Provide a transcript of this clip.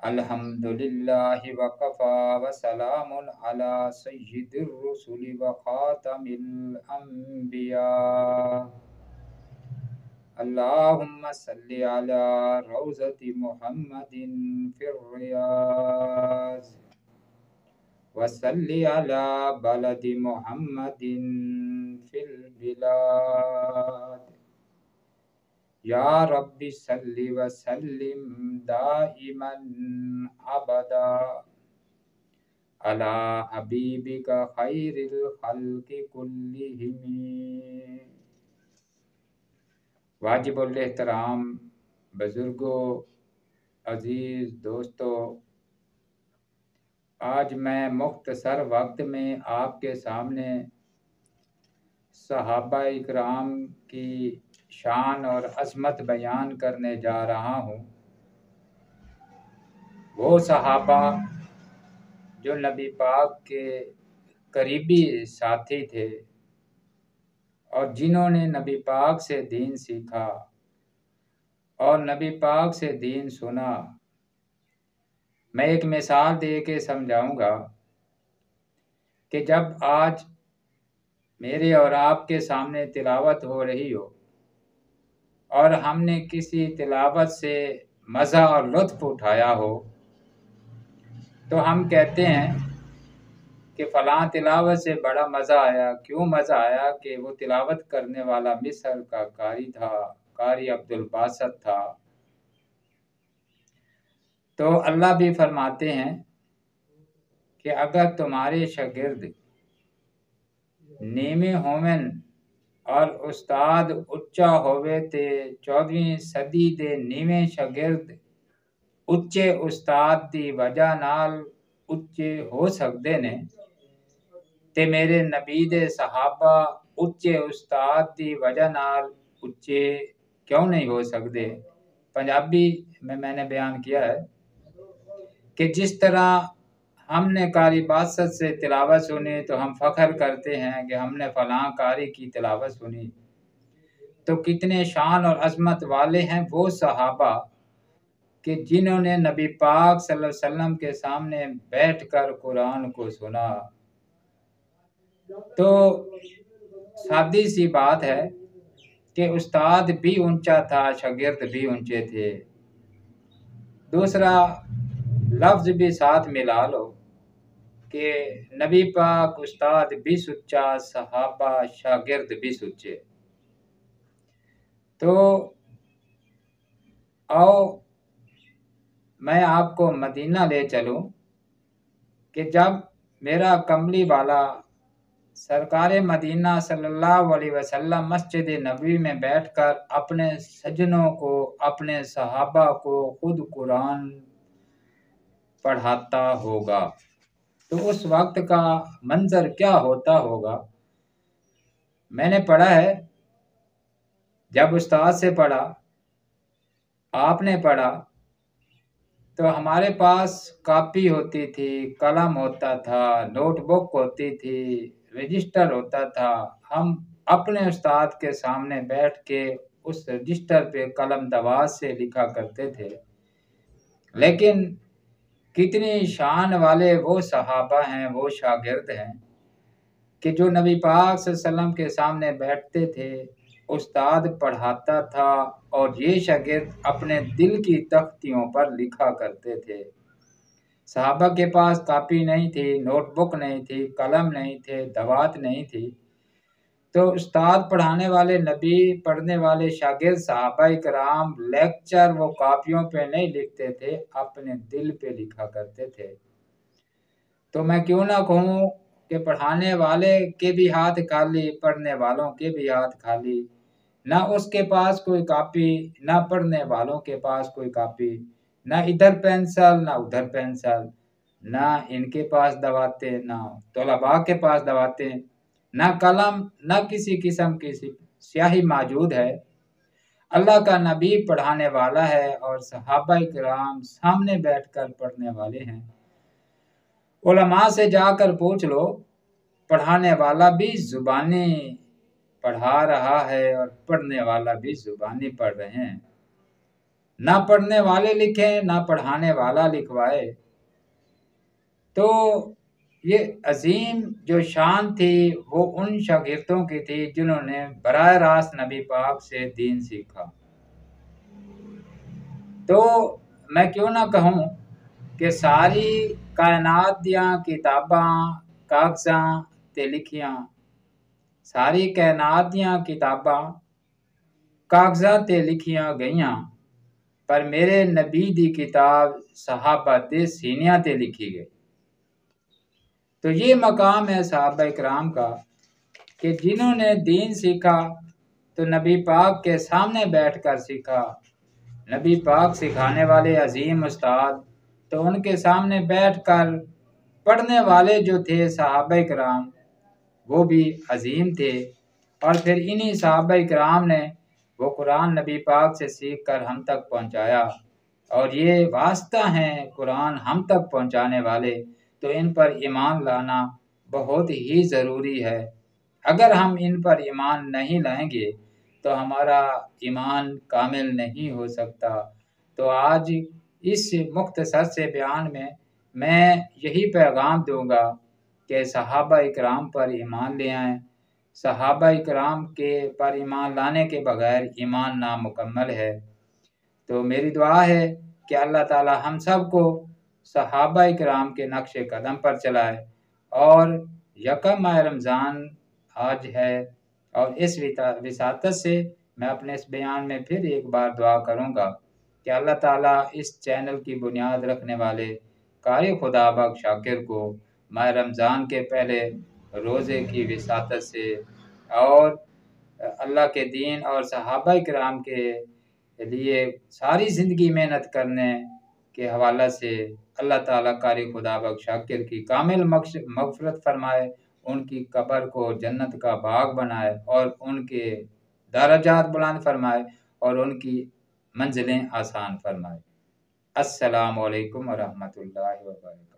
الحمدللہ وکفا وسلام علی سید الرسل وخاتم الانبیاء اللہم صلی علی روضۃ محمد فی الریاض وصلی علی بلد محمد فی البلاد یا رب صلی وسلم دائما ابدا علی حبیبک خیر الخلق کلہم۔ واجب الاحترام بزرگوں، عزیز دوستو، آج میں مختصر وقت میں آپ کے سامنے صحابہ اکرام کی شان اور عظمت بیان کرنے جا رہا ہوں۔ وہ صحابہ جو نبی پاک کے قریبی ساتھی تھے اور جنہوں نے نبی پاک سے دین سیکھا اور نبی پاک سے دین سنا۔ میں ایک مثال دے کے سمجھاؤں گا کہ جب آج میرے اور آپ کے سامنے تلاوت ہو رہی ہو اور ہم نے کسی تلاوت سے مزہ اور لطف اٹھایا ہو تو ہم کہتے ہیں کہ فلاں تلاوت سے بڑا مزہ آیا۔ کیوں مزہ آیا؟ کہ وہ تلاوت کرنے والا مصر کا قاری تھا، قاری عبدالباسط تھا۔ تو اللہ بھی فرماتے ہیں کہ اگر تمہارے شاگرد نیمے ہومن اور استاد اچا ہوئے تے 14ویں صدی دے نیویں شاگرد اچے استاد دی وجہ نال اچے ہو سکتے نے تے میرے نبی دے صحابہ اچے استاد دی وجہ نال اچے کیوں نہیں ہو سکتے؟ پنجابی میں نے بیان کیا ہے کہ جس طرح ہم نے قاری باسط سے تلاوت سنی تو ہم فخر کرتے ہیں کہ ہم نے فلاں قاری کی تلاوت سنی، تو کتنے شان اور عظمت والے ہیں وہ صحابہ کہ جنہوں نے نبی پاک صلی اللہ علیہ وسلم کے سامنے بیٹھ کر قرآن کو سنا۔ تو سادی سی بات ہے کہ استاد بھی اونچا تھا، شاگرد بھی اونچے تھے۔ دوسرا لفظ بھی ساتھ ملا لو کہ نبی پاک استاد بھی سچا، صحابہ شاگرد بھی سچے۔ تو آؤ میں آپ کو مدینہ لے چلوں کہ جب میرا کملی والا سرکار مدینہ صلی اللہ علیہ وسلم مسجد نبوی میں بیٹھ کر اپنے سجنوں کو، اپنے صحابہ کو خود قرآن پڑھاتا ہوگا تو اس وقت کا منظر کیا ہوتا ہوگا؟ میں نے پڑھا ہے، جب استاد سے پڑھا، آپ نے پڑھا، تو ہمارے پاس کاپی ہوتی تھی، قلم ہوتا تھا، نوٹ بک ہوتی تھی، رجسٹر ہوتا تھا۔ ہم اپنے استاد کے سامنے بیٹھ کے اس رجسٹر پہ قلم دواز سے لکھا کرتے تھے۔ لیکن کتنی شان والے وہ صحابہ ہیں، وہ شاگرد ہیں کہ جو نبی پاک صلی اللہ علیہ وسلم کے سامنے بیٹھتے تھے، استاد پڑھاتا تھا اور یہ شاگرد اپنے دل کی تختیوں پر لکھا کرتے تھے۔ صحابہ کے پاس کاپی نہیں تھی، نوٹ بک نہیں تھی، قلم نہیں تھے، دوات نہیں تھی، تو استاد پڑھانے والے، نبی پڑھنے والے شاگرد صحابہ کرام لیکچر وہ کاپیوں پہ نہیں لکھتے تھے، اپنے دل پہ لکھا کرتے تھے۔ تو میں کیوں نہ کہوں کہ پڑھانے والے کے بھی ہاتھ خالی، پڑھنے والوں کے بھی ہاتھ خالی، نہ اس کے پاس کوئی کاپی، نہ پڑھنے والوں کے پاس کوئی کاپی، نہ ادھر پینسل نہ ادھر پینسل، نہ ان کے پاس دواتیں، نہ طلباء کے پاس دواتیں، نہ قلم، نہ کسی قسم کی سیاہی موجود ہے۔ اللہ کا نبی پڑھانے والا ہے اور صحابہ کرام سامنے بیٹھ کر پڑھنے والے ہیں۔ علماء سے جا کر پوچھ لو، پڑھانے والا بھی زبانی پڑھا رہا ہے اور پڑھنے والا بھی زبانی پڑھ رہے ہیں۔ نہ پڑھنے والے لکھیں نہ پڑھانے والا لکھوائے۔ تو یہ عظیم جو شان تھی وہ ان شاگردوں کی تھی جنہوں نے براہ راست نبی پاک سے دین سیکھا۔ تو میں کیوں نہ کہوں کہ ساری کائنات دیاں کتاباں کاغذاں تے لکھیاں، ساری کائنات دیاں کتاباں کاغذاں تے لکھیاں گئیاں، پر میرے نبی دی کتاب صحابہ دے سینیاں تے لکھی گئی۔ تو یہ مقام ہے صحابہ اکرام کا کہ جنہوں نے دین سیکھا تو نبی پاک کے سامنے بیٹھ کر سیکھا۔ نبی پاک سکھانے والے عظیم استاد، تو ان کے سامنے بیٹھ کر پڑھنے والے جو تھے صحابہ اکرام وہ بھی عظیم تھے، اور پھر انہی صحابہ اکرام نے وہ قرآن نبی پاک سے سیکھ کر ہم تک پہنچایا، اور یہ واسطہ ہیں قرآن ہم تک پہنچانے والے، تو ان پر ایمان لانا بہت ہی ضروری ہے۔ اگر ہم ان پر ایمان نہیں لائیں گے تو ہمارا ایمان کامل نہیں ہو سکتا۔ تو آج اس مختصر سے بیان میں یہی پیغام دوں گا کہ صحابہ اکرام پر ایمان لے آئیں۔ صحابہ اکرام کے پر ایمان لانے کے بغیر ایمان نامکمل ہے۔ تو میری دعا ہے کہ اللہ تعالی ہم سب کو صحابہ اکرام کے نقش قدم پر چلائے، اور یکم ماہ رمضان آج ہے، اور اس وساطت سے میں اپنے اس بیان میں پھر ایک بار دعا کروں گا کہ اللہ تعالیٰ اس چینل کی بنیاد رکھنے والے قاری خدا بخش شاکر کو ماہ رمضان کے پہلے روزے کی وساطت سے اور اللہ کے دین اور صحابہ اکرام کے لیے ساری زندگی محنت کرنے کے حوالہ سے اللہ تعالیٰ قاری خدا بخش شاکر کی کامل مغفرت فرمائے، ان کی قبر کو جنت کا باغ بنائے، اور ان کے درجات بلند فرمائے، اور ان کی منزلیں آسان فرمائے۔ السلام علیکم ورحمۃ اللہ وبرکاتہ۔